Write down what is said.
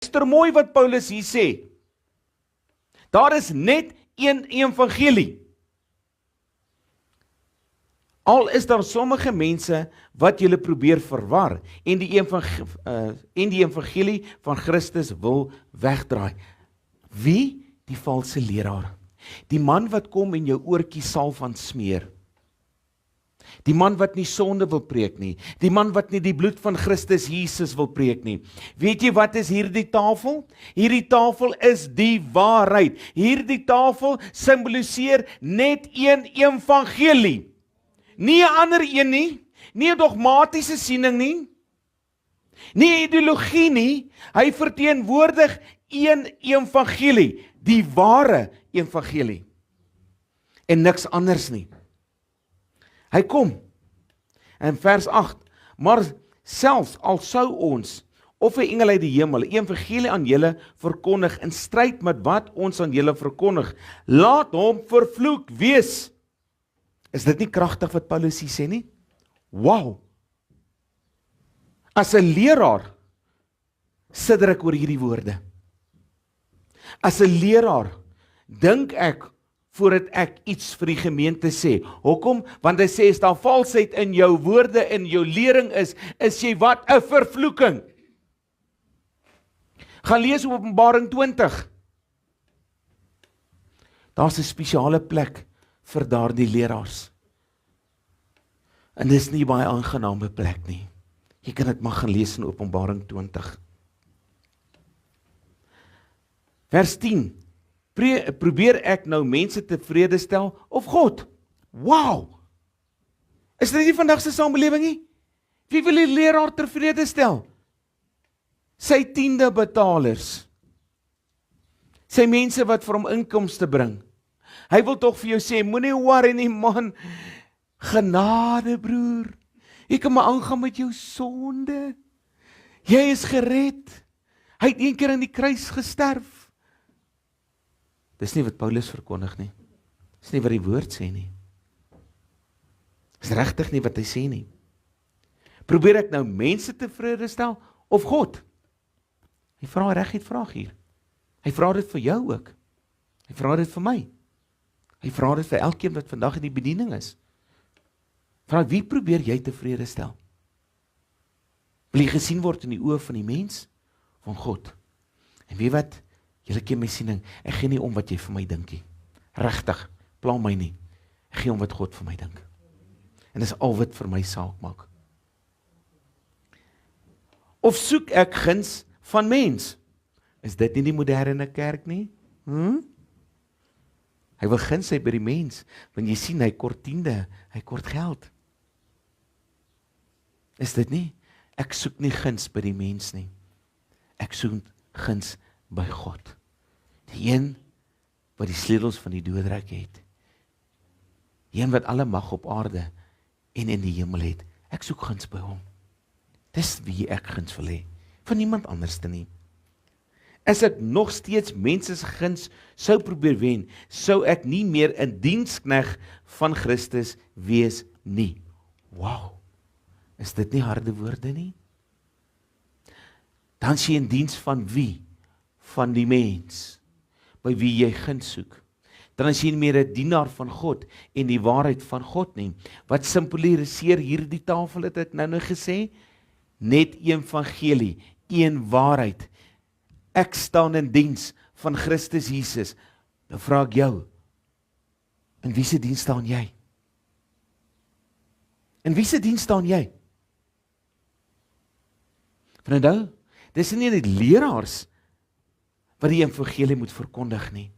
Luister mooi wat Paulus hier sê. Daar is net een evangelie. Al is daar sommige mense wat julle probeer verwar en die evangelie van Christus wil wegdraai. Wie? Die valse leraar. Die man wat kom en jou oortjie salf aan smeer. Die man wat nie sonde wil preek nie. Die man wat nie die bloed van Christus Jesus wil preek nie. Weet jy wat is hierdie tafel? Hierdie tafel is die waarheid. Hierdie tafel simboliseer net een evangelie. Nie 'n ander een nie, nie 'n dogmatiese siening nie, nie 'n ideologie nie, hy verteenwoordig een evangelie, die ware evangelie, en niks anders nie. Hy kom, in vers 8, maar selfs al sou ons, of 'n engel uit die hemel, 'n evangelie aan julle verkondig, in stryd met wat ons aan julle verkondig, laat hom vervloek wees. Is dit nie kragtig wat Paulus hier sê nie? Wow! As 'n leraar sidder ek oor hierdie woorde. As 'n leraar dink ek voordat ek iets vir die gemeente sê. Hoekom? Want hy sê as daar valsheid in jou woorde en jou lering is jy wat? 'n vervloeking. Gaan lees Openbaring 20. Daar's 'n spesiale plek vir daardie leraars. En dis nie baie aangename plek nie. Jy kan dit maar gaan lees in Openbaring 20. Vers 10. Probeer ek nou mense tevrede stel of God? Wow! Is dit nie vandag se samelewing nie? Wie wil die leraar tevrede stel? Sy tiende betalers. Sy mense wat vir hom inkomste bring. Hy wil tog vir jou sê, moenie worry nie man, genade broer, jy kan maar aangaan met jou sonde, jy is gered, hy het een keer aan die kruis gesterf. Dis nie wat Paulus verkondig nie, dis nie wat die woord sê nie, dis regtig nie wat hy sê nie. Probeer ek nou mense tevrede stel, of God? Hy vra reg die vraag hier, hy vra dit vir jou ook, hy vra dit vir my, hy vra dit vir elkeen wat vandag in die bediening is. Vra, wie probeer jy tevrede stel? Wil jy gesien word in die oë van die mens? Van God. En weet wat? Julle ken my siening, ek gee nie om wat jy vir my dink nie. Regtig, pla my nie. Ek gee om wat God vir my dink. En dis al wat vir my saak maak. Of soek ek guns van mens? Is dit nie die moderne kerk nie? Hy wil guns hê by die mens, want jy sien, hy kort tiende, hy kort geld. Is dit nie? Ek soek nie guns by die mens nie. Ek soek guns by God. Die een wat die sleutels van die doodryk het. Die een wat alle mag op aarde en in die hemel het. Ek soek guns by hom. Dis wie ek guns wil hê, van niemand anders te nie. As ek nog steeds mense se guns sou probeer wen, sou ek nie meer 'n dienskneg van Christus wees nie. Wow, is dit nie harde woorde nie? Dan is jy in diens van wie? Van die mens, by wie jy guns soek. Dan is jy nie meer 'n dienaar van God en die waarheid van God nie. Wat simboliseer hierdie tafel het ek nou gesê? Net evangelie, een waarheid. Ek staan in diens van Christus Jesus. Dan vra ek jou, in wie se diens staan jy? In wie se diens staan jy? Want onthou, dis nie net leraars wat die evangelie moet verkondig nie.